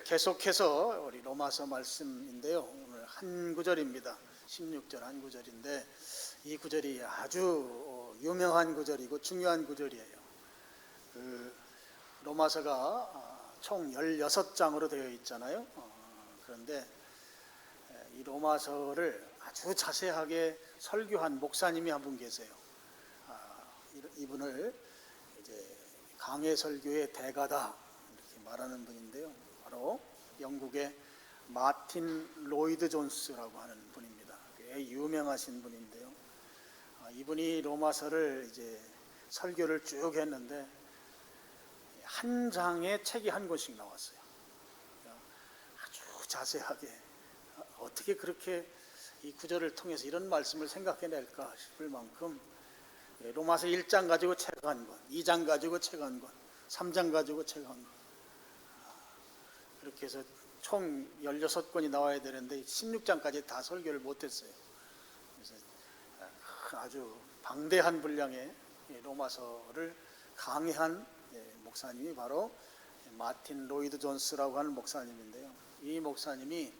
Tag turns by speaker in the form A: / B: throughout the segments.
A: 계속해서 우리 로마서 말씀인데요. 오늘 한 구절입니다. 16절 한 구절인데 이 구절이 아주 유명한 구절이고 중요한 구절이에요. 로마서가 총 16장으로 되어 있잖아요. 그런데 이 로마서를 아주 자세하게 설교한 목사님이 한 분 계세요. 이분을 이제 강해 설교의 대가다 이렇게 말하는 분인데요. 바로 영국의 마틴 로이드 존스라고 하는 분입니다. 꽤 유명하신 분인데요. 이분이 로마서를 이제 설교를 쭉 했는데 한 장에 책이 한 권씩 나왔어요. 아주 자세하게 어떻게 그렇게 이 구절을 통해서 이런 말씀을 생각해낼까 싶을 만큼 로마서 1장 가지고 책 한 권, 2장 가지고 책 한 권, 3장 가지고 책 한 권, 그렇게 해서 총 16권이 나와야 되는데 16장까지 다 설교를 못했어요. 그래서 아주 방대한 분량의 로마서를 강해한 목사님이 바로 마틴 로이드 존스라고 하는 목사님인데요. 이 목사님이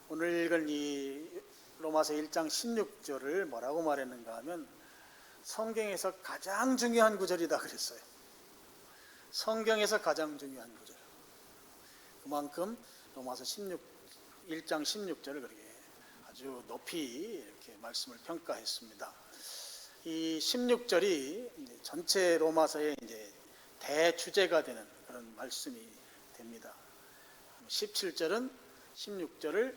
A: 오늘 읽은 이 로마서 1장 16절을 뭐라고 말했는가 하면 성경에서 가장 중요한 구절이다 그랬어요. 성경에서 가장 중요한 구절. 그만큼 로마서 1장 16절을 그렇게 아주 높이 이렇게 말씀을 평가했습니다. 이 16절이 전체 로마서의 이제 대주제가 되는 그런 말씀이 됩니다. 17절은 16절을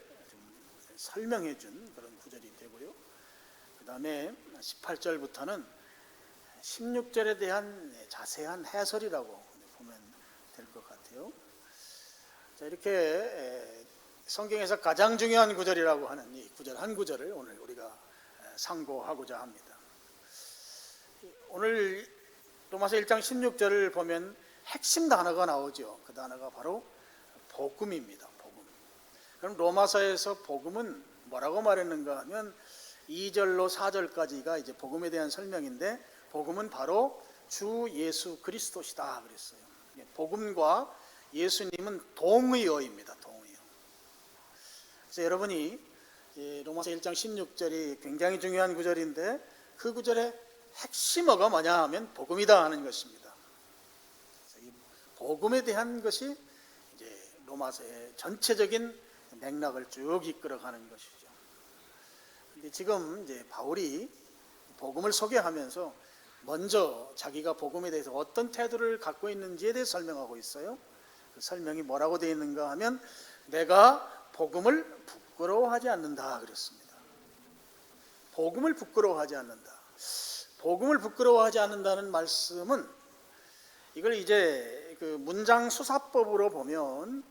A: 설명해 준 그런 구절이 되고요. 그 다음에 18절부터는 16절에 대한 자세한 해설이라고 보면 될 것 같아요. 자, 이렇게 성경에서 가장 중요한 구절이라고 하는 이 구절 한 구절을 오늘 우리가 상고하고자 합니다. 오늘 로마서 1장 16절을 보면 핵심 단어가 나오죠. 그 단어가 바로 복음입니다. 복음. 그럼 로마서에서 복음은 뭐라고 말했는가 하면 2절로 4절까지가 이제 복음에 대한 설명인데 복음은 바로 주 예수 그리스도시다 그랬어요. 복음과 예수님은 동의어입니다. 동의어. 그래서 여러분이 로마서 1장 16절이 굉장히 중요한 구절인데 그 구절의 핵심어가 뭐냐 하면 복음이다 하는 것입니다. 이 복음에 대한 것이 이제 로마서의 전체적인 맥락을 쭉 이끌어가는 것이죠. 근데 지금 이제 바울이 복음을 소개하면서 먼저 자기가 복음에 대해서 어떤 태도를 갖고 있는지에 대해 설명하고 있어요. 그 설명이 뭐라고 되어 있는가 하면 내가 복음을 부끄러워하지 않는다 그랬습니다. 복음을 부끄러워하지 않는다. 복음을 부끄러워하지 않는다는 말씀은 이걸 이제 그 문장 수사법으로 보면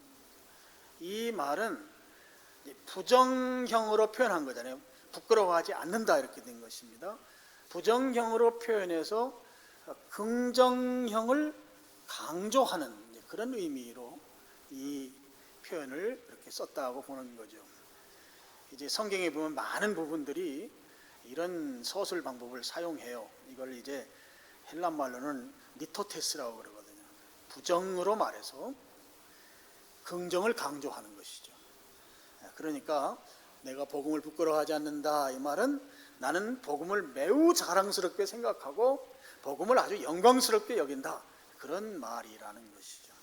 A: 이 말은 부정형으로 표현한 거잖아요. 부끄러워하지 않는다 이렇게 된 것입니다. 부정형으로 표현해서 긍정형을 강조하는 그런 의미로 이 표현을 이렇게 썼다고 보는 거죠. 이제 성경에 보면 많은 부분들이 이런 서술 방법을 사용해요. 이걸 이제 헬란 말로는 니토테스라고 그러거든요. 부정으로 말해서 긍정을 강조하는 것이죠. 그러니까 내가 복음을 부끄러워하지 않는다 이 말은 나는 복음을 매우 자랑스럽게 생각하고 복음을 아주 영광스럽게 여긴다 그런 말이라는 것이죠.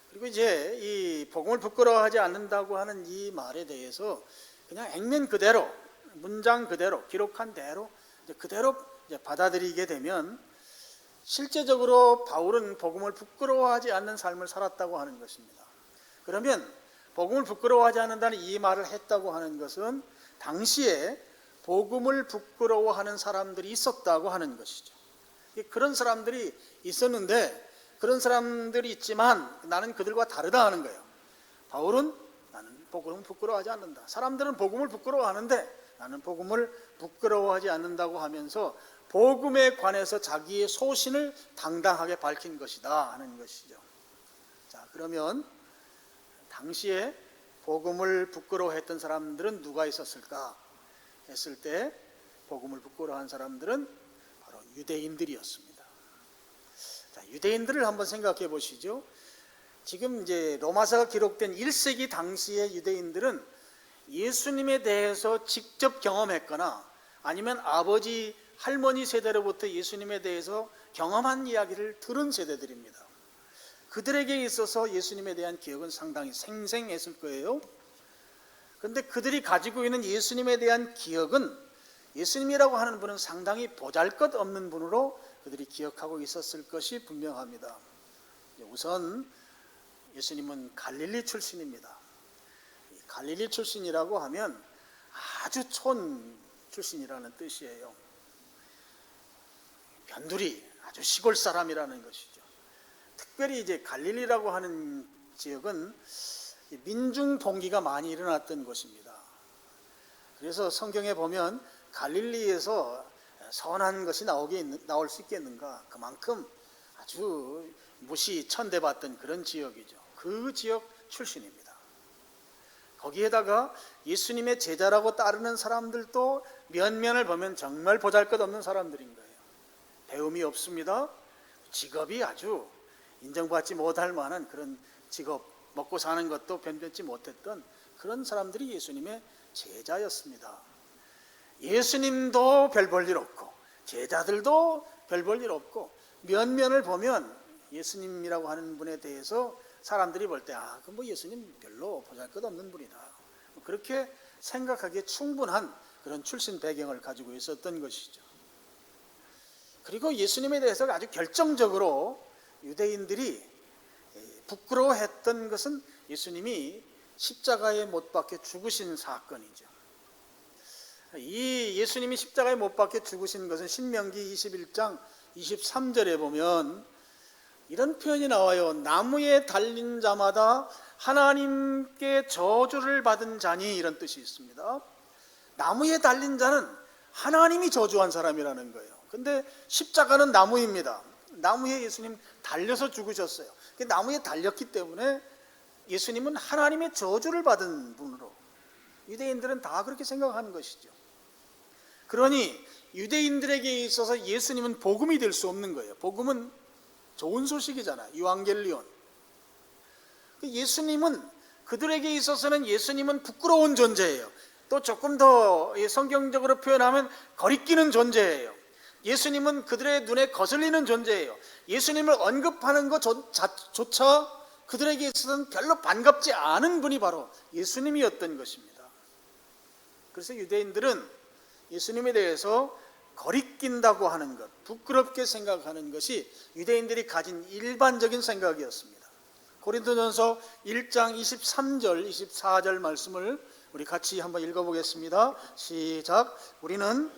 A: 그리고 이제 이 복음을 부끄러워하지 않는다고 하는 이 말에 대해서 그냥 액면 그대로 문장 그대로 기록한 대로 그대로 받아들이게 되면 실제적으로 바울은 복음을 부끄러워하지 않는 삶을 살았다고 하는 것입니다. 그러면 복음을 부끄러워하지 않는다는 이 말을 했다고 하는 것은 당시에 복음을 부끄러워하는 사람들이 있었다고 하는 것이죠. 그런 사람들이 있었는데 그런 사람들이 있지만 나는 그들과 다르다 하는 거예요. 바울은 나는 복음을 부끄러워하지 않는다. 사람들은 복음을 부끄러워하는데 나는 복음을 부끄러워하지 않는다고 하면서 복음에 관해서 자기의 소신을 당당하게 밝힌 것이다 하는 것이죠. 자, 그러면 당시에 복음을 부끄러워했던 사람들은 누가 있었을까 했을 때 복음을 부끄러워한 사람들은 바로 유대인들이었습니다. 자, 유대인들을 한번 생각해 보시죠. 지금 이제 로마서가 기록된 1세기 당시의 유대인들은 예수님에 대해서 직접 경험했거나 아니면 아버지, 할머니 세대로부터 예수님에 대해서 경험한 이야기를 들은 세대들입니다. 그들에게 있어서 예수님에 대한 기억은 상당히 생생했을 거예요. 그런데 그들이 가지고 있는 예수님에 대한 기억은 예수님이라고 하는 분은 상당히 보잘것없는 분으로 그들이 기억하고 있었을 것이 분명합니다. 우선 예수님은 갈릴리 출신입니다. 갈릴리 출신이라고 하면 아주 촌 출신이라는 뜻이에요. 변두리, 아주 시골 사람이라는 것이죠. 특별히 이제 갈릴리라고 하는 지역은 민중 동기가 많이 일어났던 곳입니다. 그래서 성경에 보면 갈릴리에서 선한 것이 나올 수 있겠는가? 그만큼 아주 무시 천대받던 그런 지역이죠. 그 지역 출신입니다. 거기에다가 예수님의 제자라고 따르는 사람들도 면면을 보면 정말 보잘것없는 사람들인 거예요. 배움이 없습니다. 직업이 아주 인정받지 못할 만한 그런 직업, 먹고 사는 것도 변변치 못했던 그런 사람들이 예수님의 제자였습니다. 예수님도 별 볼 일 없고 제자들도 별 볼 일 없고 면면을 보면 예수님이라고 하는 분에 대해서 사람들이 볼 때 그럼 뭐 예수님 별로 보잘것없는 분이다, 그렇게 생각하기에 충분한 그런 출신 배경을 가지고 있었던 것이죠. 그리고 예수님에 대해서 아주 결정적으로 유대인들이 부끄러워했던 것은 예수님이 십자가에 못 박혀 죽으신 사건이죠. 이 예수님이 십자가에 못 박혀 죽으신 것은 신명기 21장 23절에 보면 이런 표현이 나와요. 나무에 달린 자마다 하나님께 저주를 받은 자니, 이런 뜻이 있습니다. 나무에 달린 자는 하나님이 저주한 사람이라는 거예요. 근데 십자가는 나무입니다. 나무에 예수님 달려서 죽으셨어요. 나무에 달렸기 때문에 예수님은 하나님의 저주를 받은 분으로 유대인들은 다 그렇게 생각하는 것이죠. 그러니 유대인들에게 있어서 예수님은 복음이 될 수 없는 거예요. 복음은 좋은 소식이잖아요. 유앙겔리온. 예수님은 그들에게 있어서는 예수님은 부끄러운 존재예요. 또 조금 더 성경적으로 표현하면 거리끼는 존재예요. 예수님은 그들의 눈에 거슬리는 존재예요. 예수님을 언급하는 것조차 그들에게 있어서는 별로 반갑지 않은 분이 바로 예수님이었던 것입니다. 그래서 유대인들은 예수님에 대해서 거리낀다고 하는 것, 부끄럽게 생각하는 것이 유대인들이 가진 일반적인 생각이었습니다. 고린도전서 1장 23절, 24절 말씀을 우리 같이 한번 읽어보겠습니다. 시작. 우리는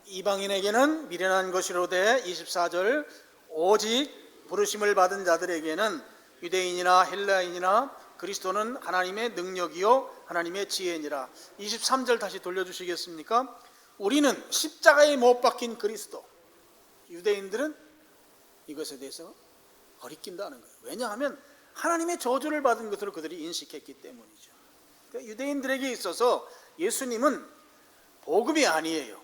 A: 이방인에게는 미련한 것이로되, 24절, 오직 부르심을 받은 자들에게는 유대인이나 헬라인이나 그리스도는 하나님의 능력이요 하나님의 지혜니라. 23절 다시 돌려주시겠습니까? 우리는 십자가에 못 박힌 그리스도. 유대인들은 이것에 대해서 거리낀다는 거예요. 왜냐하면 하나님의 저주를 받은 것으로 그들이 인식했기 때문이죠. 그러니까 유대인들에게 있어서 예수님은 복음이 아니에요.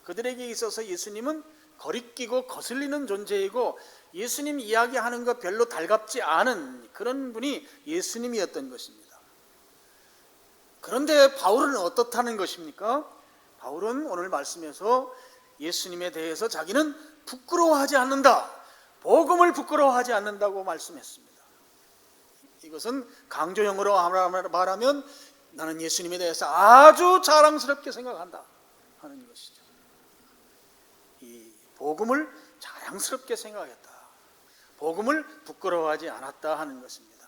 A: 그들에게 있어서 예수님은 거리끼고 거슬리는 존재이고 예수님 이야기하는 거 별로 달갑지 않은 그런 분이 예수님이었던 것입니다. 그런데 바울은 어떻다는 것입니까? 바울은 오늘 말씀에서 예수님에 대해서 자기는 부끄러워하지 않는다, 복음을 부끄러워하지 않는다고 말씀했습니다. 이것은 강조형으로 말하면 나는 예수님에 대해서 아주 자랑스럽게 생각한다 하는 것이죠. 이 복음을 자랑스럽게 생각했다, 복음을 부끄러워하지 않았다 하는 것입니다.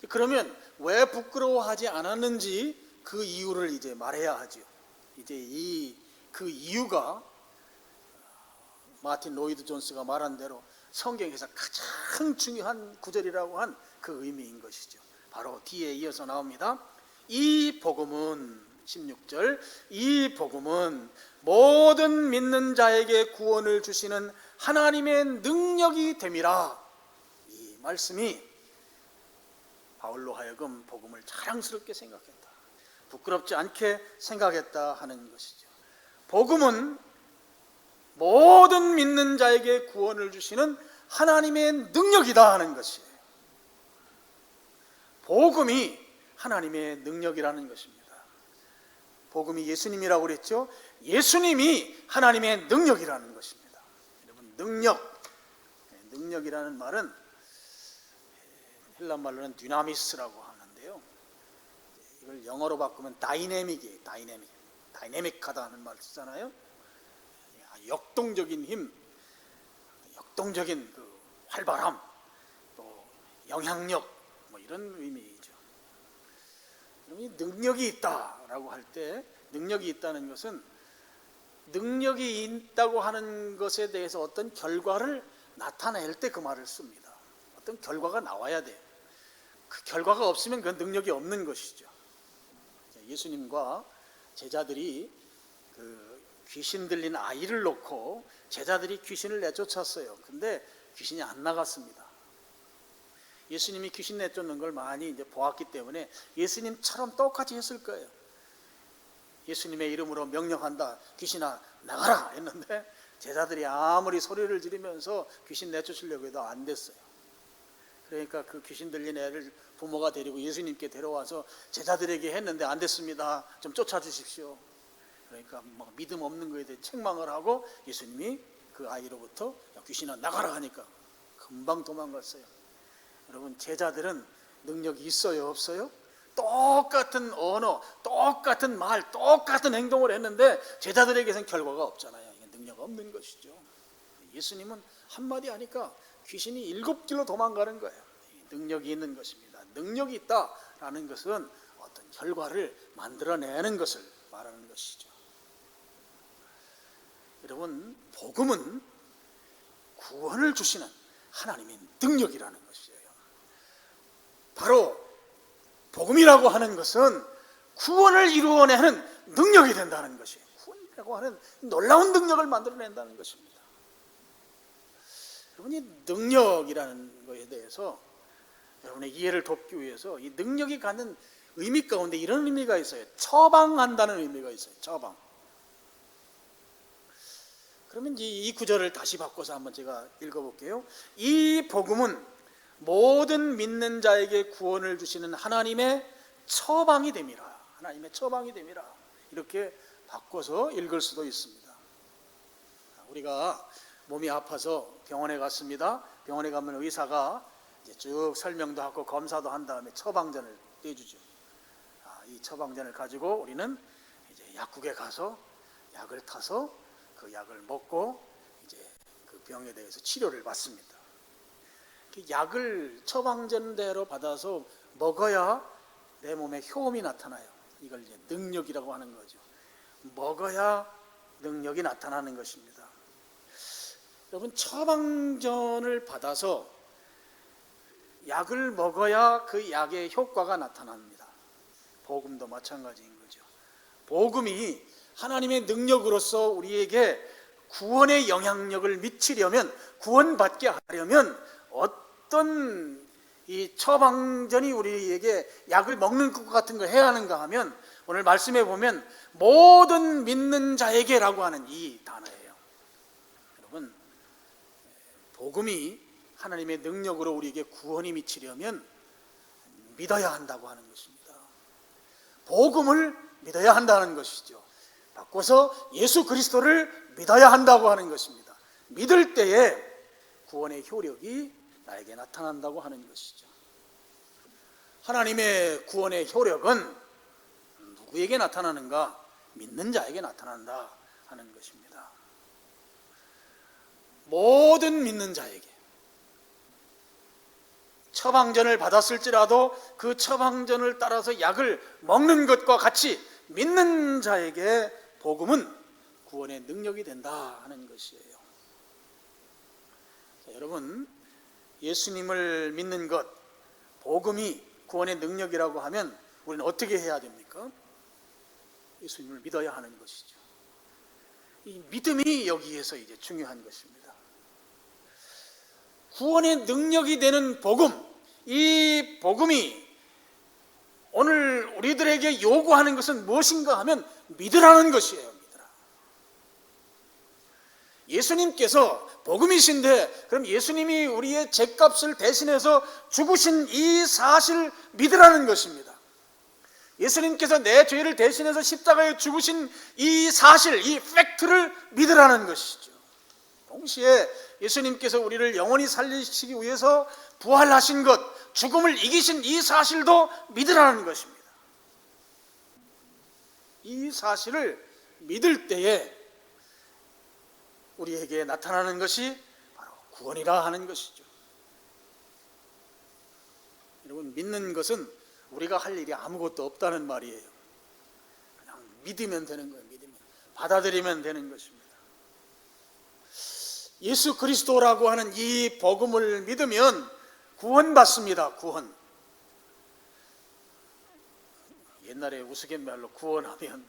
A: 그러면 왜 부끄러워하지 않았는지 그 이유를 이제 말해야 하죠. 이제 그 이유가 마틴 로이드 존스가 말한 대로 성경에서 가장 중요한 구절이라고 한 그 의미인 것이죠. 바로 뒤에 이어서 나옵니다. 이 복음은 16절, 이 복음은 모든 믿는 자에게 구원을 주시는 하나님의 능력이 됨이라. 이 말씀이 바울로 하여금 복음을 자랑스럽게 생각했다, 부끄럽지 않게 생각했다 하는 것이죠. 복음은 모든 모든 믿는 자에게 구원을 주시는 하나님의 능력이다 하는 것이에요. 복음이 하나님의 능력이라는 것입니다. 복음이 예수님이라고 그랬죠. 예수님이 하나님의 능력이라는 것입니다. 여러분, 능력이라는 말은 헬라 말로는 dynamis라고 하는데요, 이걸 영어로 바꾸면 다이내믹이에요. 다이내믹하다 하는 말 쓰잖아요. 역동적인 힘, 역동적인 그 활발함, 또 영향력, 뭐 이런 의미이죠. 이 능력이 있다라고 할 때, 능력이 있다는 것은 능력이 있다고 하는 것에 대해서 어떤 결과를 나타낼 때 그 말을 씁니다. 어떤 결과가 나와야 돼요. 그 결과가 없으면 그 능력이 없는 것이죠. 예수님과 제자들이 그 귀신 들린 아이를 놓고 제자들이 귀신을 내쫓았어요. 근데 귀신이 안 나갔습니다. 예수님이 귀신 내쫓는 걸 많이 이제 보았기 때문에 예수님처럼 똑같이 했을 거예요. 예수님의 이름으로 명령한다, 귀신아 나가라 했는데 제자들이 아무리 소리를 지르면서 귀신 내쫓으려고 해도 안 됐어요. 그러니까 그 귀신 들린 애를 부모가 데리고 예수님께 데려와서 제자들에게 했는데 안 됐습니다, 좀 쫓아주십시오. 그러니까 막 믿음 없는 거에 대해 책망을 하고 예수님이 그 아이로부터 귀신아 나가라 하니까 금방 도망갔어요. 여러분, 제자들은 능력이 있어요, 없어요? 똑같은 언어, 똑같은 말, 똑같은 행동을 했는데 제자들에게선 결과가 없잖아요. 이게 능력 없는 것이죠. 예수님은 한마디 하니까 귀신이 7길로 도망가는 거예요. 능력이 있는 것입니다. 능력이 있다라는 것은 어떤 결과를 만들어내는 것을 말하는 것이죠. 여러분, 복음은 구원을 주시는 하나님의 능력이라는 것이에요. 바로 복음이라고 하는 것은 구원을 이루어내는 능력이 된다는 것이에요. 구원이라고 하는 놀라운 능력을 만들어낸다는 것입니다. 여러분, 이 능력이라는 것에 대해서 여러분의 이해를 돕기 위해서 이 능력이 갖는 의미 가운데 이런 의미가 있어요. 처방한다는 의미가 있어요. 처방. 그러면 이 구절을 다시 바꿔서 한번 제가 읽어볼게요. 이 복음은 모든 믿는 자에게 구원을 주시는 하나님의 처방이 됨이라. 하나님의 처방이 됨이라. 이렇게 바꿔서 읽을 수도 있습니다. 우리가 몸이 아파서 병원에 갔습니다. 병원에 가면 의사가 이제 쭉 설명도 하고 검사도 한 다음에 처방전을 떼주죠. 이 처방전을 가지고 우리는 이제 약국에 가서 약을 타서 그 약을 먹고 이제 그 병에 대해서 치료를 받습니다. 그 약을 처방전대로 받아서 먹어야 내 몸에 효험이 나타나요. 이걸 이제 능력이라고 하는 거죠. 먹어야 능력이 나타나는 것입니다. 여러분, 처방전을 받아서 약을 먹어야 그 약의 효과가 나타납니다. 복음도 마찬가지인 거죠. 복음이 하나님의 능력으로서 우리에게 구원의 영향력을 미치려면, 구원받게 하려면 어떤 이 처방전이 우리에게 약을 먹는 것 같은 걸 해야 하는가 하면, 오늘 말씀해 보면 모든 믿는 자에게라고 하는 이 단어예요. 여러분, 복음이 하나님의 능력으로 우리에게 구원이 미치려면 믿어야 한다고 하는 것입니다. 복음을 믿어야 한다는 것이죠. 바꿔서 예수 그리스도를 믿어야 한다고 하는 것입니다. 믿을 때에 구원의 효력이 나에게 나타난다고 하는 것이죠. 하나님의 구원의 효력은 누구에게 나타나는가? 믿는 자에게 나타난다 하는 것입니다. 모든 믿는 자에게. 처방전을 받았을지라도 그 처방전을 따라서 약을 먹는 것과 같이 믿는 자에게 복음은 구원의 능력이 된다 하는 것이에요. 자, 여러분, 예수님을 믿는 것, 복음이 구원의 능력이라고 하면 우리는 어떻게 해야 됩니까? 예수님을 믿어야 하는 것이죠. 이 믿음이 여기에서 이제 중요한 것입니다. 구원의 능력이 되는 복음, 이 복음이 오늘 우리들에게 요구하는 것은 무엇인가 하면 믿으라는 것이에요. 믿으라. 예수님께서 복음이신데 그럼 예수님이 우리의 죄값을 대신해서 죽으신 이 사실을 믿으라는 것입니다. 예수님께서 내 죄를 대신해서 십자가에 죽으신 이 사실, 이 팩트를 믿으라는 것이죠. 동시에 예수님께서 우리를 영원히 살리시기 위해서 부활하신 것, 죽음을 이기신 이 사실도 믿으라는 것입니다. 이 사실을 믿을 때에 우리에게 나타나는 것이 바로 구원이라 하는 것이죠. 여러분, 믿는 것은 우리가 할 일이 아무것도 없다는 말이에요. 그냥 믿으면 되는 거예요. 믿으면, 받아들이면 되는 것입니다. 예수 그리스도라고 하는 이 복음을 믿으면 구원받습니다. 구원. 옛날에 우스갯말로 구원하면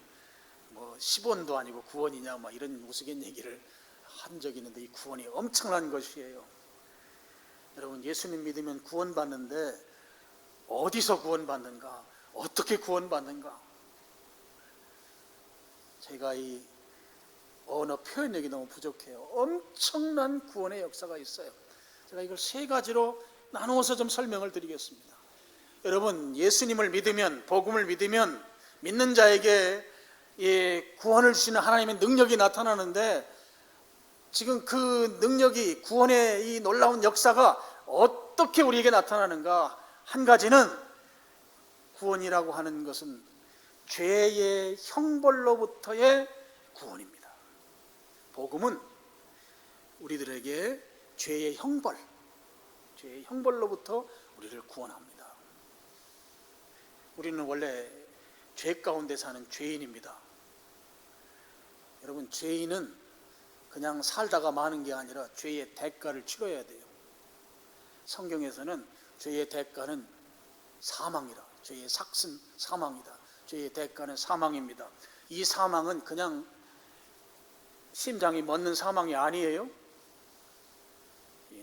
A: 뭐 10원도 아니고 구원이냐 막 이런 우스갯 얘기를 한 적이 있는데, 이 구원이 엄청난 것이에요. 여러분, 예수님 믿으면 구원받는데 어디서 구원받는가? 어떻게 구원받는가? 제가 이 언어 표현력이 너무 부족해요. 엄청난 구원의 역사가 있어요. 제가 이걸 세 가지로 나누어서 좀 설명을 드리겠습니다. 여러분, 예수님을 믿으면, 복음을 믿으면 믿는 자에게 구원을 주시는 하나님의 능력이 나타나는데, 지금 그 능력이, 구원의 이 놀라운 역사가 어떻게 우리에게 나타나는가? 한 가지는, 구원이라고 하는 것은 죄의 형벌로부터의 구원입니다. 복음은 우리들에게 죄의 형벌로부터 우리를 구원합니다. 우리는 원래 죄 가운데 사는 죄인입니다. 여러분, 죄인은 그냥 살다가 마는 게 아니라 죄의 대가를 치러야 돼요. 성경에서는 죄의 대가는 사망이라, 죄의 삭은 사망이다, 죄의 대가는 사망입니다. 이 사망은 그냥 심장이 멎는 사망이 아니에요.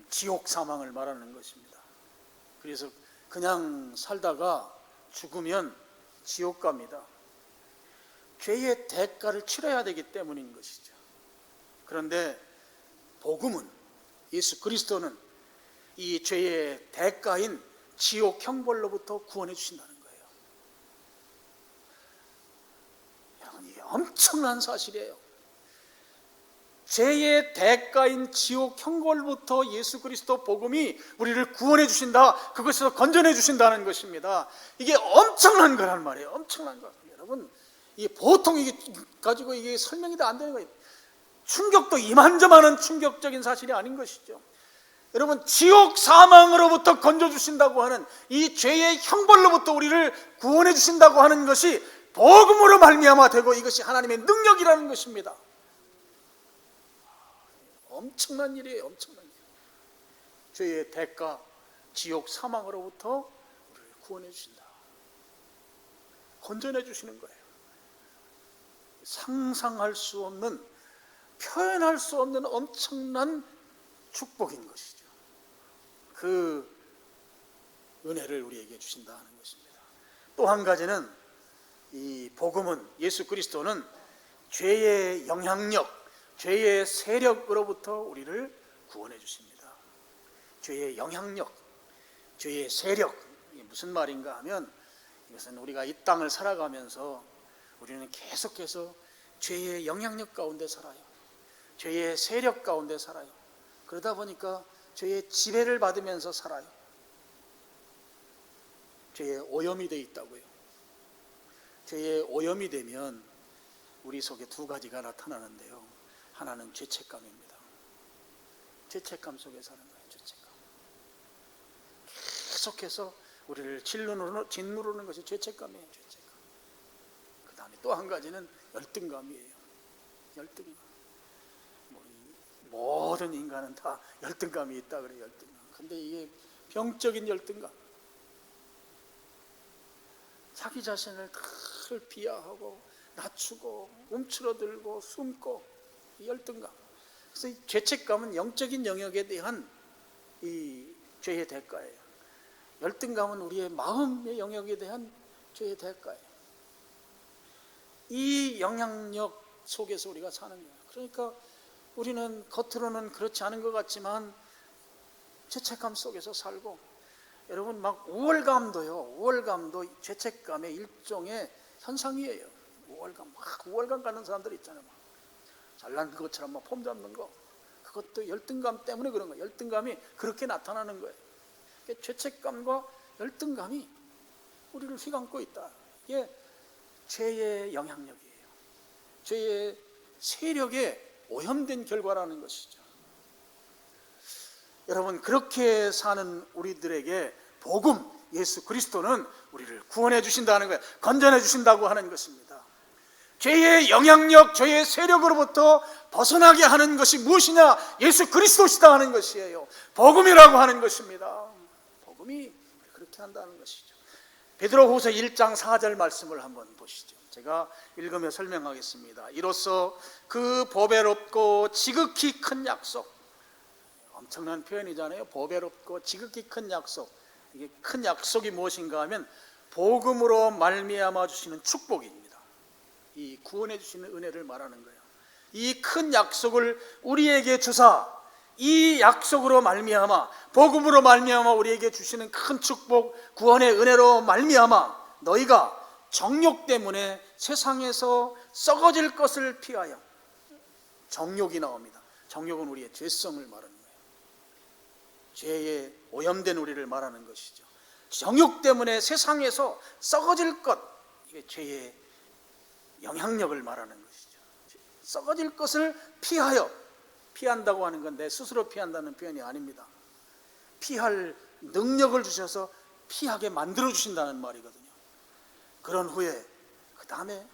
A: 지옥 사망을 말하는 것입니다. 그래서 그냥 살다가 죽으면 지옥 갑니다. 죄의 대가를 치러야 되기 때문인 것이죠. 그런데 복음은, 예수 그리스도는 이 죄의 대가인 지옥 형벌로부터 구원해 주신다는 거예요. 여러분, 이게 엄청난 사실이에요. 죄의 대가인 지옥 형벌부터 예수 그리스도 복음이 우리를 구원해 주신다, 그것에서 건져내 주신다는 것입니다. 이게 엄청난 거란 말이에요. 엄청난 거. 여러분, 이게 보통 이게 가지고 이게 설명이 다 안 되는 거예요. 충격도 이만저만한 충격적인 사실이 아닌 것이죠. 여러분, 지옥 사망으로부터 건져 주신다고 하는 이 죄의 형벌로부터 우리를 구원해 주신다고 하는 것이 복음으로 말미암아 되고, 이것이 하나님의 능력이라는 것입니다. 엄청난 일이에요. 엄청난 일. 죄의 대가, 지옥 사망으로부터 우리를 구원해 주신다, 건져내 주시는 거예요. 상상할 수 없는, 표현할 수 없는 엄청난 축복인 것이죠. 그 은혜를 우리에게 주신다는 것입니다. 또 한 가지는, 이 복음은, 예수 그리스도는 죄의 영향력, 죄의 세력으로부터 우리를 구원해 주십니다. 죄의 영향력, 죄의 세력, 이게 무슨 말인가 하면, 이것은 우리가 이 땅을 살아가면서 우리는 계속해서 죄의 영향력 가운데 살아요. 죄의 세력 가운데 살아요. 그러다 보니까 죄의 지배를 받으면서 살아요. 죄의 오염이 되어 있다고요. 죄의 오염이 되면 우리 속에 두 가지가 나타나는데요. 하나는 죄책감입니다. 죄책감 속에 사는 거예요. 죄책감. 계속해서 우리를 짓누르는 것이 죄책감이에요. 죄책감. 그 다음에 또 한 가지는 열등감이에요. 열등감. 모든 인간은 다 열등감이 있다 그래요. 열등감. 근데 이게 병적인 열등감. 자기 자신을 늘 비하하고 낮추고 움츠러들고 숨고, 이 열등감. 그래서 이 죄책감은 영적인 영역에 대한 이 죄의 대가예요. 열등감은 우리의 마음의 영역에 대한 죄의 대가예요. 이 영향력 속에서 우리가 사는 거예요. 그러니까 우리는 겉으로는 그렇지 않은 것 같지만 죄책감 속에서 살고, 여러분 막 우월감도 죄책감의 일종의 현상이에요. 우월감 갖는 사람들 있잖아요. 막 잘난 것처럼 막 폼 잡는 거, 그것도 열등감 때문에 그런 거예요. 열등감이 그렇게 나타나는 거예요. 죄책감과 열등감이 우리를 휘감고 있다. 이게 죄의 영향력이에요. 죄의 세력에 오염된 결과라는 것이죠. 여러분, 그렇게 사는 우리들에게 복음, 예수 그리스도는 우리를 구원해 주신다는 거예요. 건전해 주신다고 하는 것입니다. 죄의 영향력, 죄의 세력으로부터 벗어나게 하는 것이 무엇이냐? 예수 그리스도시다 하는 것이에요. 복음이라고 하는 것입니다. 복음이 그렇게 한다는 것이죠. 베드로후서 1장 4절 말씀을 한번 보시죠. 제가 읽으며 설명하겠습니다. 이로써 그 보배롭고 지극히 큰 약속, 엄청난 표현이잖아요. 보배롭고 지극히 큰 약속. 이게 큰 약속이 무엇인가 하면 복음으로 말미암아 주시는 축복입니다. 이 구원해 주시는 은혜를 말하는 거예요. 이 큰 약속을 우리에게 주사, 이 약속으로 말미암아, 복음으로 말미암아 우리에게 주시는 큰 축복, 구원의 은혜로 말미암아 너희가 정욕 때문에 세상에서 썩어질 것을 피하여, 정욕이 나옵니다. 정욕은 우리의 죄성을 말하는 거예요. 죄에 오염된 우리를 말하는 것이죠. 정욕 때문에 세상에서 썩어질 것, 이게 죄의 영향력을 말하는 것이죠. 썩어질 것을 피하여, 피한다고 하는 건 내 스스로 피한다는 표현이 아닙니다. 피할 능력을 주셔서 피하게 만들어 주신다는 말이거든요. 그런 후에 그 다음에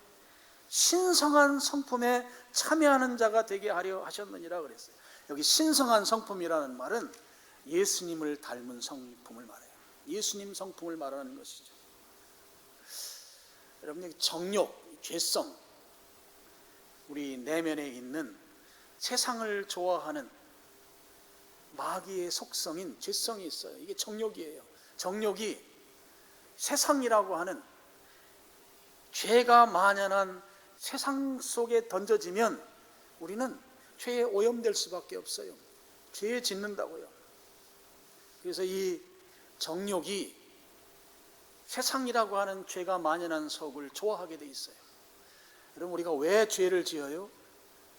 A: 신성한 성품에 참여하는 자가 되게 하려 하셨느니라 그랬어요. 여기 신성한 성품이라는 말은 예수님을 닮은 성품을 말해요. 예수님 성품을 말하는 것이죠. 여러분, 정욕, 죄성, 우리 내면에 있는 세상을 좋아하는 마귀의 속성인 죄성이 있어요. 이게 정욕이에요. 정욕이 세상이라고 하는 죄가 만연한 세상 속에 던져지면 우리는 죄에 오염될 수밖에 없어요. 죄에 짓는다고요. 그래서 이 정욕이 세상이라고 하는 죄가 만연한 속을 좋아하게 돼 있어요. 여러분, 우리가 왜 죄를 지어요?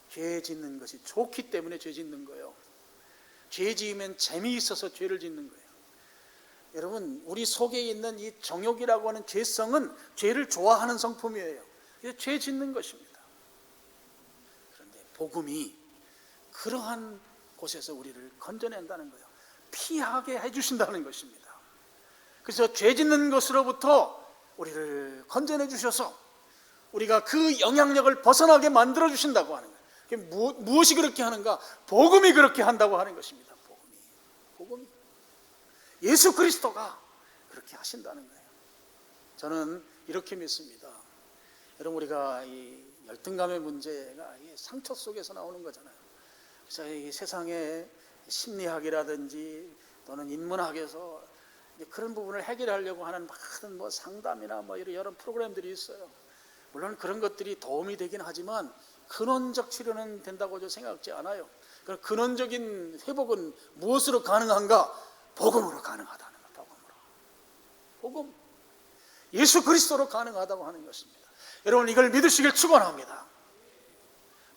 A: 죄 짓는 것이 좋기 때문에 죄 짓는 거예요. 죄 지으면 재미있어서 죄를 짓는 거예요. 여러분, 우리 속에 있는 이 정욕이라고 하는 죄성은 죄를 좋아하는 성품이에요. 그래서 죄 짓는 것입니다. 그런데 복음이 그러한 곳에서 우리를 건져낸다는 거예요. 피하게 해주신다는 것입니다. 그래서 죄 짓는 것으로부터 우리를 건져내 주셔서 우리가 그 영향력을 벗어나게 만들어 주신다고 하는 거예요. 무엇이 그렇게 하는가? 복음이 그렇게 한다고 하는 것입니다. 복음이. 예수 그리스도가 그렇게 하신다는 거예요. 저는 이렇게 믿습니다. 여러분, 우리가 이 열등감의 문제가 상처 속에서 나오는 거잖아요. 그래서 이 세상에 심리학이라든지 또는 인문학에서 그런 부분을 해결하려고 하는 많은 상담이나 이런 프로그램들이 있어요. 물론 그런 것들이 도움이 되긴 하지만 근원적 치료는 된다고 저 생각지 않아요. 그럼 근원적인 회복은 무엇으로 가능한가? 복음으로 가능하다는 거예요. 복음. 예수 그리스도로 가능하다고 하는 것입니다. 여러분, 이걸 믿으시길 축원합니다.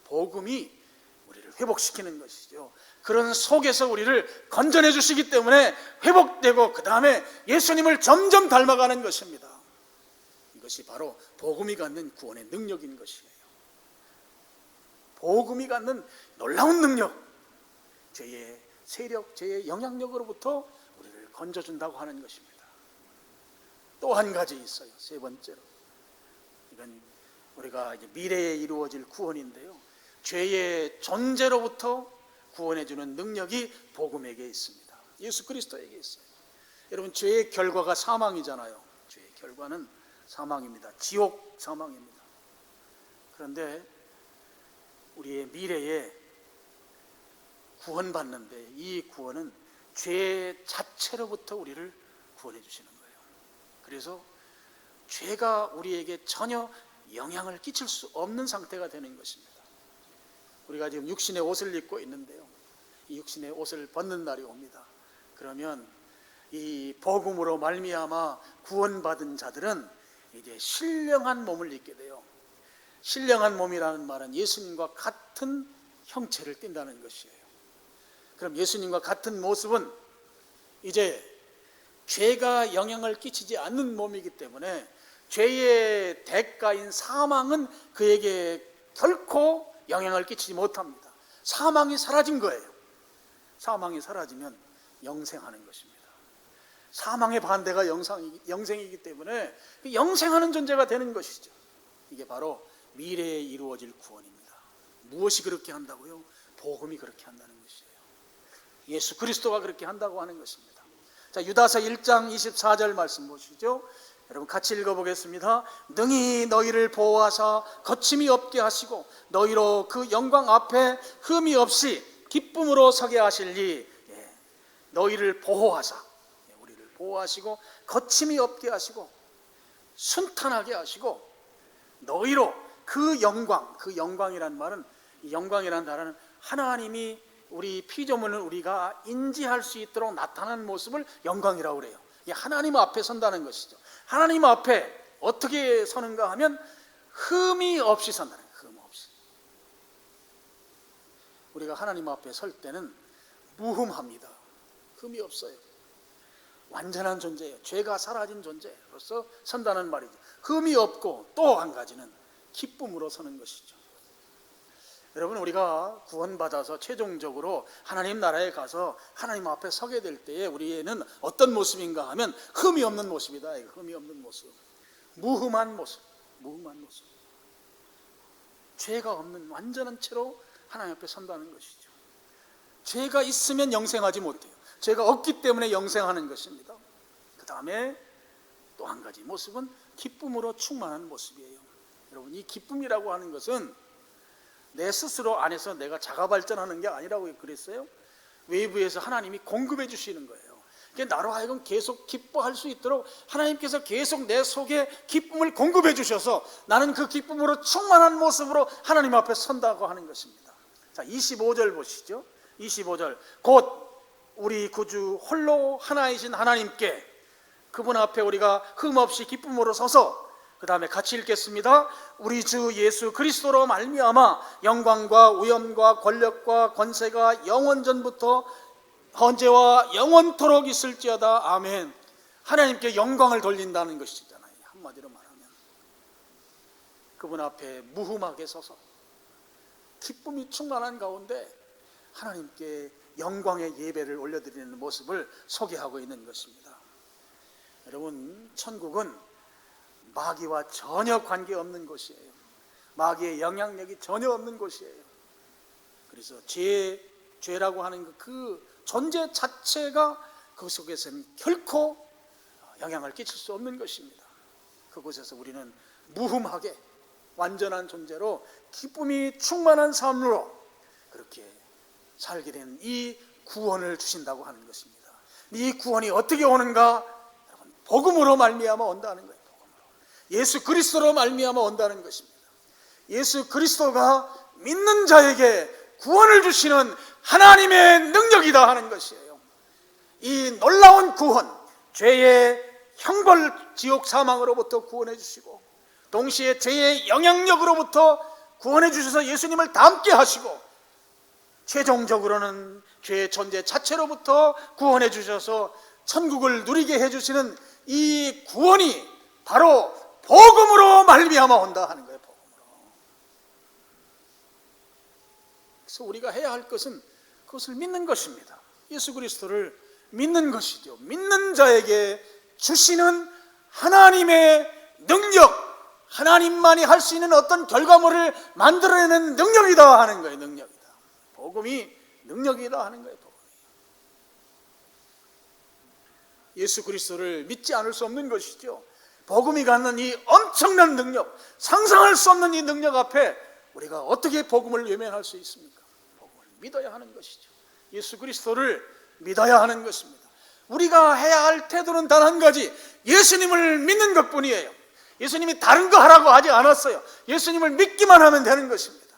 A: 복음이 우리를 회복시키는 것이죠. 그런 속에서 우리를 건져내 주시기 때문에 회복되고 그 다음에 예수님을 점점 닮아가는 것입니다. 이것이 바로 복음이 갖는 구원의 능력인 것이에요. 복음이 갖는 놀라운 능력, 죄의 세력, 죄의 영향력으로부터 우리를 건져준다고 하는 것입니다. 또 한 가지 있어요. 세 번째로, 이건 우리가 이제 미래에 이루어질 구원인데요, 죄의 존재로부터 구원해주는 능력이 복음에게 있습니다. 예수 그리스도에게 있어요. 여러분, 죄의 결과가 사망이잖아요. 죄의 결과는 사망입니다. 지옥 사망입니다. 그런데 우리의 미래에 구원받는데 이 구원은 죄 자체로부터 우리를 구원해 주시는 거예요. 그래서 죄가 우리에게 전혀 영향을 끼칠 수 없는 상태가 되는 것입니다. 우리가 지금 육신의 옷을 입고 있는데요, 이 육신의 옷을 벗는 날이 옵니다. 그러면 이 복음으로 말미암아 구원받은 자들은 이제 신령한 몸을 입게 돼요. 신령한 몸이라는 말은 예수님과 같은 형체를 띈다는 것이에요. 그럼 예수님과 같은 모습은 이제 죄가 영향을 끼치지 않는 몸이기 때문에 죄의 대가인 사망은 그에게 결코 영향을 끼치지 못합니다. 사망이 사라진 거예요. 사망이 사라지면 영생하는 것입니다. 사망의 반대가 영생이기 때문에 영생하는 존재가 되는 것이죠. 이게 바로 미래에 이루어질 구원입니다. 무엇이 그렇게 한다고요? 복음이 그렇게 한다는 것이에요. 예수 그리스도가 그렇게 한다고 하는 것입니다. 자, 유다서 1장 24절 말씀 보시죠. 여러분 같이 읽어보겠습니다. 능히 너희를 보호하사 거침이 없게 하시고 너희로 그 영광 앞에 흠이 없이 기쁨으로 서게 하실리. 너희를 보호하사, 우리를 보호하시고 거침이 없게 하시고 순탄하게 하시고 너희로 그 영광, 그 영광이란 말은, 이 영광이라는 단어는 하나님이 우리 피조물을 우리가 인지할 수 있도록 나타나는 모습을 영광이라고 그래요. 이게 하나님 앞에 선다는 것이죠. 하나님 앞에 어떻게 서는가 하면 흠이 없이 선다는 거예요. 흠 없이. 우리가 하나님 앞에 설 때는 무흠합니다. 흠이 없어요. 완전한 존재예요. 죄가 사라진 존재로서 선다는 말이죠. 흠이 없고 또 한 가지는 기쁨으로 서는 것이죠. 여러분, 우리가 구원받아서 최종적으로 하나님 나라에 가서 하나님 앞에 서게 될 때에 우리는 어떤 모습인가 하면 흠이 없는 모습이다. 흠이 없는 모습, 무흠한 모습, 무흠한 모습. 죄가 없는 완전한 채로 하나님 앞에 선다는 것이죠. 죄가 있으면 영생하지 못해요. 죄가 없기 때문에 영생하는 것입니다. 그 다음에 또 한 가지 모습은 기쁨으로 충만한 모습이에요. 여러분, 이 기쁨이라고 하는 것은 내 스스로 안에서 내가 자가 발전하는 게 아니라고 그랬어요. 외부에서 하나님이 공급해 주시는 거예요. 그러니까 나로 하여금 계속 기뻐할 수 있도록 하나님께서 계속 내 속에 기쁨을 공급해 주셔서 나는 그 기쁨으로 충만한 모습으로 하나님 앞에 선다고 하는 것입니다. 자, 25절 보시죠. 25절. 곧 우리 구주 홀로 하나이신 하나님께, 그분 앞에 우리가 흠없이 기쁨으로 서서, 그 다음에 같이 읽겠습니다. 우리 주 예수 그리스도로 말미암아 영광과 위엄과 권력과 권세가 영원전부터 현재와 영원토록 있을지어다. 아멘. 하나님께 영광을 돌린다는 것이잖아요. 한마디로 말하면 그분 앞에 무흠하게 서서 기쁨이 충만한 가운데 하나님께 영광의 예배를 올려드리는 모습을 소개하고 있는 것입니다. 여러분, 천국은 마귀와 전혀 관계없는 곳이에요. 마귀의 영향력이 전혀 없는 곳이에요. 그래서 죄라고 하는 그 존재 자체가 그 속에서는 결코 영향을 끼칠 수 없는 것입니다. 그곳에서 우리는 무흠하게 완전한 존재로 기쁨이 충만한 삶으로 그렇게 살게 되는 이 구원을 주신다고 하는 것입니다. 이 구원이 어떻게 오는가? 여러분, 복음으로 말미암아 온다는 거예요. 예수 그리스도로 말미암아 온다는 것입니다. 예수 그리스도가 믿는 자에게 구원을 주시는 하나님의 능력이다 하는 것이에요. 이 놀라운 구원, 죄의 형벌, 지옥 사망으로부터 구원해 주시고 동시에 죄의 영향력으로부터 구원해 주셔서 예수님을 닮게 하시고 최종적으로는 죄의 존재 자체로부터 구원해 주셔서 천국을 누리게 해주시는 이 구원이 바로 복음으로 말미암아 온다 하는 거예요. 복음으로. 그래서 우리가 해야 할 것은 그것을 믿는 것입니다. 예수 그리스도를 믿는 것이죠. 믿는 자에게 주시는 하나님의 능력, 하나님만이 할 수 있는 어떤 결과물을 만들어내는 능력이다 하는 거예요. 능력이다. 복음이 능력이다 하는 거예요. 복음이. 예수 그리스도를 믿지 않을 수 없는 것이죠. 복음이 갖는 이 엄청난 능력, 상상할 수 없는 이 능력 앞에 우리가 어떻게 복음을 외면할 수 있습니까? 복음을 믿어야 하는 것이죠. 예수 그리스도를 믿어야 하는 것입니다. 우리가 해야 할 태도는 단 한 가지, 예수님을 믿는 것뿐이에요. 예수님이 다른 거 하라고 하지 않았어요. 예수님을 믿기만 하면 되는 것입니다.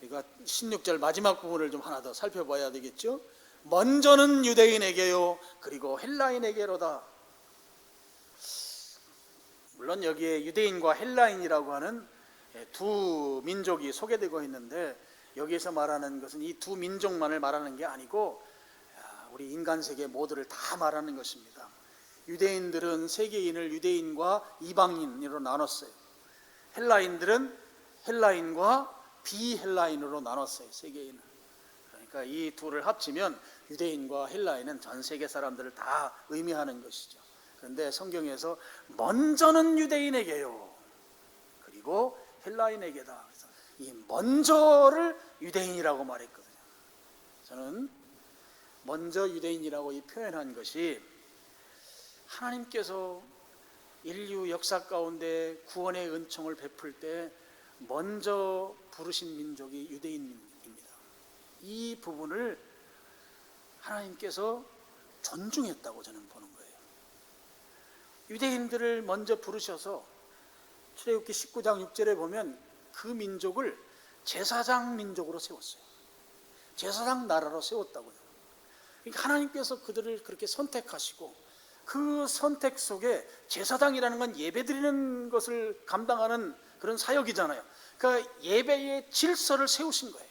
A: 우리가 16절 마지막 부분을 좀 하나 더 살펴봐야 되겠죠. 먼저는 유대인에게요 그리고 헬라인에게로다. 물론 여기에 유대인과 헬라인이라고 하는 두 민족이 소개되고 있는데, 여기에서 말하는 것은 이 두 민족만을 말하는 게 아니고 우리 인간 세계 모두를 다 말하는 것입니다. 유대인들은 세계인을 유대인과 이방인으로 나눴어요. 헬라인들은 헬라인과 비헬라인으로 나눴어요. 세계인을. 그러니까 이 둘을 합치면 유대인과 헬라인은 전 세계 사람들을 다 의미하는 것이죠. 그런데 성경에서 먼저는 유대인에게요 그리고 헬라인에게다. 그래서 이 먼저를 유대인이라고 말했거든요. 저는 먼저 유대인이라고 이 표현한 것이, 하나님께서 인류 역사 가운데 구원의 은총을 베풀 때 먼저 부르신 민족이 유대인입니다. 이 부분을 하나님께서 존중했다고 저는 보는 거예요. 유대인들을 먼저 부르셔서 출애굽기 19장 6절에 보면 그 민족을 제사장 민족으로 세웠어요. 제사장 나라로 세웠다고요. 그러니까 하나님께서 그들을 그렇게 선택하시고, 그 선택 속에 제사장이라는 건 예배드리는 것을 감당하는 그런 사역이잖아요. 그러니까 예배의 질서를 세우신 거예요.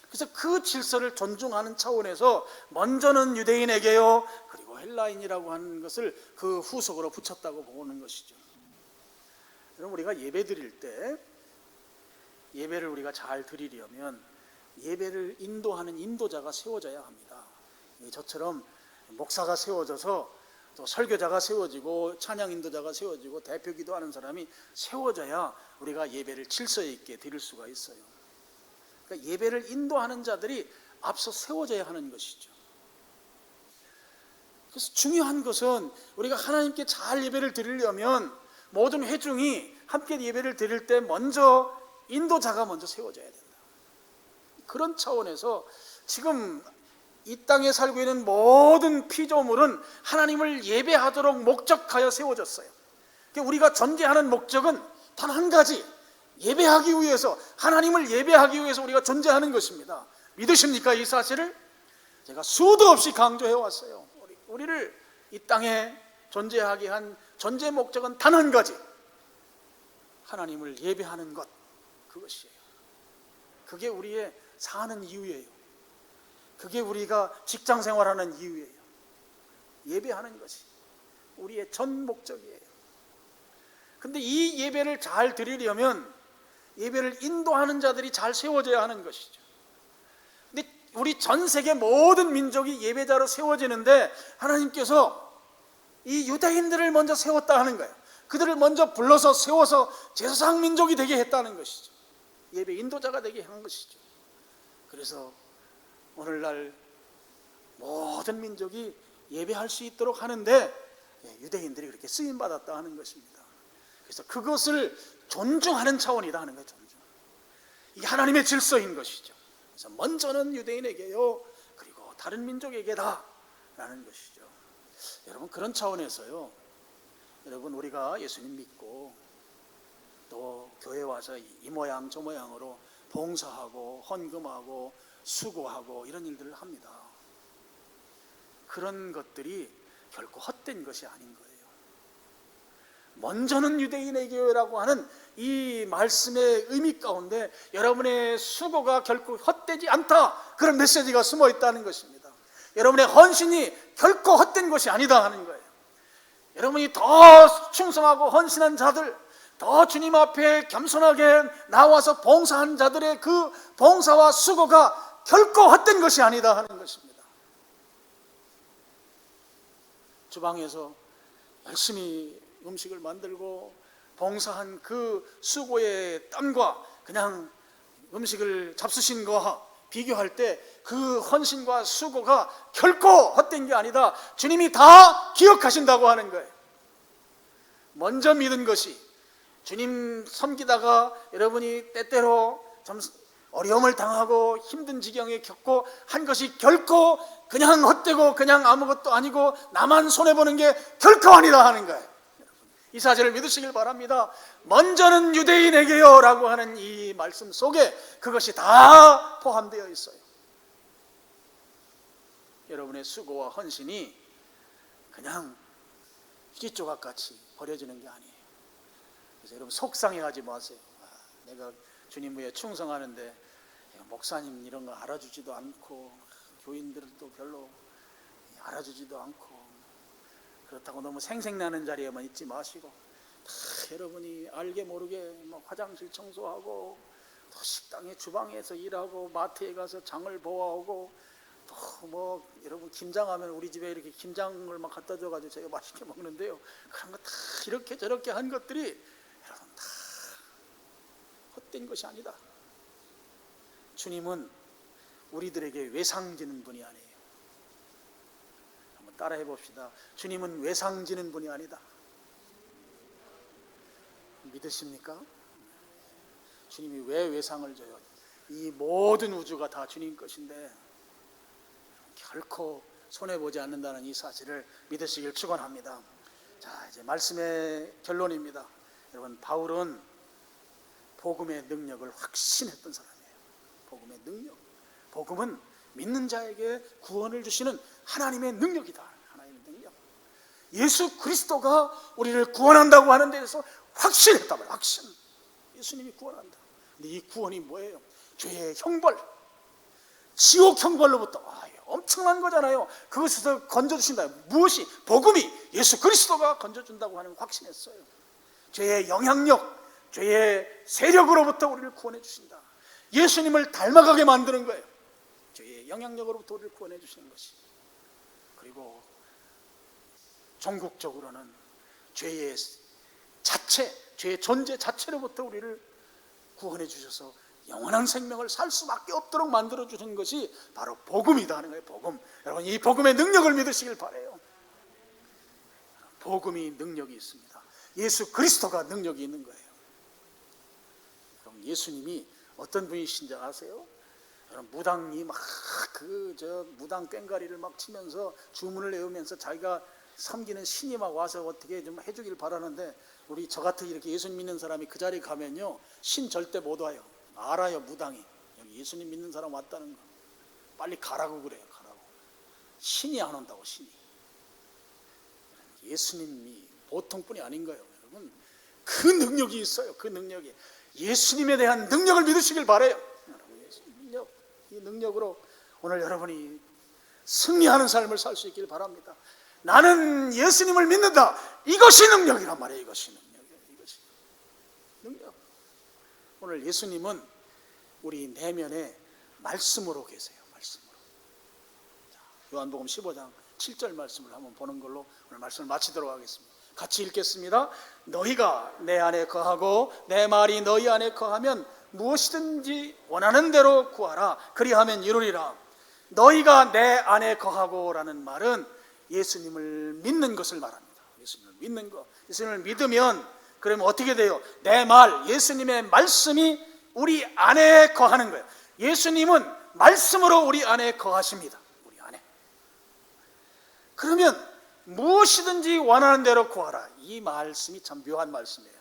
A: 그래서 그 질서를 존중하는 차원에서 먼저는 유대인에게요 그리고 헬라인이라고 하는 것을 그 후속으로 붙였다고 보는 것이죠. 여러분, 우리가 예배 드릴 때 예배를 우리가 잘 드리려면 예배를 인도하는 인도자가 세워져야 합니다. 저처럼 목사가 세워져서 또 설교자가 세워지고 찬양 인도자가 세워지고 대표 기도하는 사람이 세워져야 우리가 예배를 질서 있게 드릴 수가 있어요. 그러니까 예배를 인도하는 자들이 앞서 세워져야 하는 것이죠. 그래서 중요한 것은 우리가 하나님께 잘 예배를 드리려면 모든 회중이 함께 예배를 드릴 때 먼저 인도자가 먼저 세워져야 된다. 그런 차원에서 지금 이 땅에 살고 있는 모든 피조물은 하나님을 예배하도록 목적하여 세워졌어요. 우리가 존재하는 목적은 단 한 가지, 예배하기 위해서, 하나님을 예배하기 위해서 우리가 존재하는 것입니다. 믿으십니까? 이 사실을 제가 수도 없이 강조해 왔어요. 우리를 이 땅에 존재하게 한 존재 목적은 단 한 가지, 하나님을 예배하는 것, 그것이에요. 그게 우리의 사는 이유예요. 그게 우리가 직장 생활하는 이유예요. 예배하는 것이 우리의 전 목적이에요. 근데 이 예배를 잘 드리려면 예배를 인도하는 자들이 잘 세워져야 하는 것이죠. 근데 우리 전 세계 모든 민족이 예배자로 세워지는데 하나님께서 이 유대인들을 먼저 세웠다 하는 거예요. 그들을 먼저 불러서 세워서 제사장 민족이 되게 했다는 것이죠. 예배 인도자가 되게 한 것이죠. 그래서 오늘날 모든 민족이 예배할 수 있도록 하는데 유대인들이 그렇게 쓰임받았다 하는 것입니다. 그래서 그것을 존중하는 차원이다 하는 거예요. 존중. 이게 하나님의 질서인 것이죠. 그래서 먼저는 유대인에게요 그리고 다른 민족에게다 라는 것이죠. 여러분, 그런 차원에서요, 여러분, 우리가 예수님 믿고 또 교회 와서 이 모양 저 모양으로 봉사하고 헌금하고 수고하고 이런 일들을 합니다. 그런 것들이 결코 헛된 것이 아닌 거예요. 먼저는 유대인에게라고 하는 이 말씀의 의미 가운데 여러분의 수고가 결코 헛되지 않다, 그런 메시지가 숨어 있다는 것입니다. 여러분의 헌신이 결코 헛된 것이 아니다 하는 거예요. 여러분이 더 충성하고 헌신한 자들, 더 주님 앞에 겸손하게 나와서 봉사한 자들의 그 봉사와 수고가 결코 헛된 것이 아니다 하는 것입니다. 주방에서 열심히 음식을 만들고 봉사한 그 수고의 땀과 그냥 음식을 잡수신 거와 비교할 때 그 헌신과 수고가 결코 헛된 게 아니다, 주님이 다 기억하신다고 하는 거예요. 먼저 믿은 것이, 주님 섬기다가 여러분이 때때로 좀 어려움을 당하고 힘든 지경에 겪고 한 것이 결코 그냥 헛되고 그냥 아무것도 아니고 나만 손해보는 게 결코 아니다 하는 거예요. 이 사실을 믿으시길 바랍니다. 먼저는 유대인에게요 라고 하는 이 말씀 속에 그것이 다 포함되어 있어요. 여러분의 수고와 헌신이 그냥 휘조각같이 버려지는 게 아니에요. 그래서 여러분 속상해하지 마세요. 내가 주님 위에 충성하는데 목사님 이런 거 알아주지도 않고 교인들도 별로 알아주지도 않고, 그렇다고 너무 생색나는 자리에만 있지 마시고 다 여러분이 알게 모르게 화장실 청소하고 또 식당에 주방에서 일하고 마트에 가서 장을 보아오고 또 여러분 김장하면 우리 집에 이렇게 김장을 막 갖다 줘가지고 제가 맛있게 먹는데요, 그런 거 다 이렇게 저렇게 한 것들이 여러분 다 헛된 것이 아니다. 주님은 우리들에게 외상지는 분이 아니에요. 한번 따라해 봅시다. 주님은 외상지는 분이 아니다. 믿으십니까? 주님이 왜 외상을 줘요? 이 모든 우주가 다 주님 것인데 결코 손해보지 않는다는 이 사실을 믿으시길 축원합니다. 자, 이제 말씀의 결론입니다. 여러분, 바울은 복음의 능력을 확신했던 사람이에요. 복음의 능력. 복음은 믿는 자에게 구원을 주시는 하나님의 능력이다. 하나님의 능력. 예수 그리스도가 우리를 구원한다고 하는 데에서 확신했단 말이에요. 확신. 예수님이 구원한다. 근데 이 구원이 뭐예요? 죄의 형벌, 지옥 형벌로부터 엄청난 거잖아요. 그것에서 건져주신다. 무엇이? 복음이, 예수 그리스도가 건져준다고 하는 확신했어요. 죄의 영향력, 죄의 세력으로부터 우리를 구원해 주신다. 예수님을 닮아가게 만드는 거예요. 죄의 영향력으로부터 우리를 구원해 주시는 것이. 그리고 종국적으로는 죄의 자체, 죄의 존재 자체로부터 우리를 구원해 주셔서 영원한 생명을 살 수밖에 없도록 만들어주는 것이 바로 복음이다 하는 거예요. 복음. 여러분, 이 복음의 능력을 믿으시길 바라요. 복음이 능력이 있습니다. 예수 그리스도가 능력이 있는 거예요. 여러분, 예수님이 어떤 분이신지 아세요? 여러분, 무당이 막 무당 꽹가리를 막 치면서 주문을 외우면서 자기가 섬기는 신이 막 와서 어떻게 좀 해주길 바라는데, 우리 저 같은 이렇게 예수님 믿는 사람이 그 자리에 가면요, 신 절대 못 와요. 알아요. 무당이 여기 예수님 믿는 사람 왔다는 거 빨리 가라고 그래요. 가라고. 신이 안 온다고. 신이. 예수님이 보통뿐이 아닌 거예요. 여러분, 그 능력이 있어요. 그 능력이. 예수님에 대한 능력을 믿으시길 바라요. 여러분, 예수님 능력, 이 능력으로 오늘 여러분이 승리하는 삶을 살 수 있길 바랍니다. 나는 예수님을 믿는다. 이것이 능력이란 말이에요. 이것이 능력이에요. 이것이 능력. 오늘 예수님은 우리 내면에 말씀으로 계세요. 말씀으로. 요한복음 15장 7절 말씀을 한번 보는 걸로 오늘 말씀을 마치도록 하겠습니다. 같이 읽겠습니다. 너희가 내 안에 거하고 내 말이 너희 안에 거하면 무엇이든지 원하는 대로 구하라. 그리하면 이루리라. 너희가 내 안에 거하고 라는 말은 예수님을 믿는 것을 말합니다. 예수님을 믿는 것. 예수님을 믿으면 그러면 어떻게 돼요? 내 말, 예수님의 말씀이 우리 안에 거하는 거예요. 예수님은 말씀으로 우리 안에 거하십니다. 우리 안에. 그러면 무엇이든지 원하는 대로 구하라. 이 말씀이 참 묘한 말씀이에요.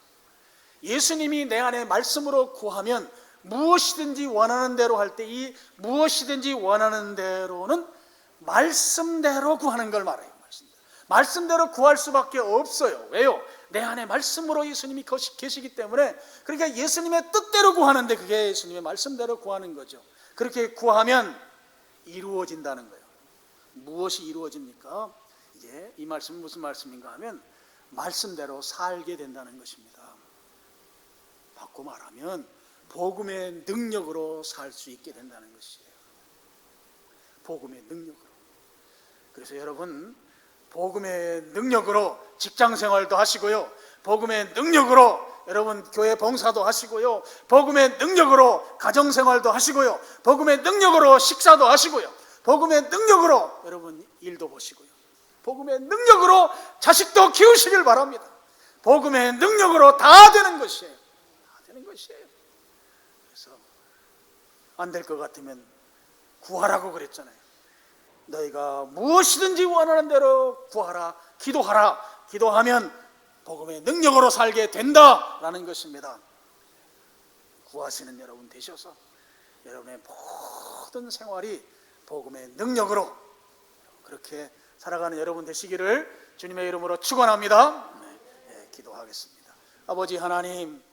A: 예수님이 내 안에 말씀으로 구하면 무엇이든지 원하는 대로 할 때 이 무엇이든지 원하는 대로는 말씀대로 구하는 걸 말해요. 말씀대로 구할 수밖에 없어요. 왜요? 내 안에 말씀으로 예수님이 계시기 때문에. 그러니까 예수님의 뜻대로 구하는데 그게 예수님의 말씀대로 구하는 거죠. 그렇게 구하면 이루어진다는 거예요. 무엇이 이루어집니까? 이제 이 말씀은 무슨 말씀인가 하면 말씀대로 살게 된다는 것입니다. 바꿔 말하면 복음의 능력으로 살 수 있게 된다는 것이에요. 복음의 능력으로. 그래서 여러분, 복음의 능력으로 직장생활도 하시고요, 복음의 능력으로 여러분 교회 봉사도 하시고요, 복음의 능력으로 가정생활도 하시고요, 복음의 능력으로 식사도 하시고요, 복음의 능력으로 여러분 일도 보시고요, 복음의 능력으로 자식도 키우시길 바랍니다. 복음의 능력으로 다 되는 것이에요. 다 되는 것이에요. 그래서 안 될 것 같으면 구하라고 그랬잖아요. 너희가 무엇이든지 원하는 대로 구하라. 기도하라. 기도하면 복음의 능력으로 살게 된다라는 것입니다. 구하시는 여러분 되셔서 여러분의 모든 생활이 복음의 능력으로 그렇게 살아가는 여러분 되시기를 주님의 이름으로 축원합니다. 기도하겠습니다. 아버지 하나님,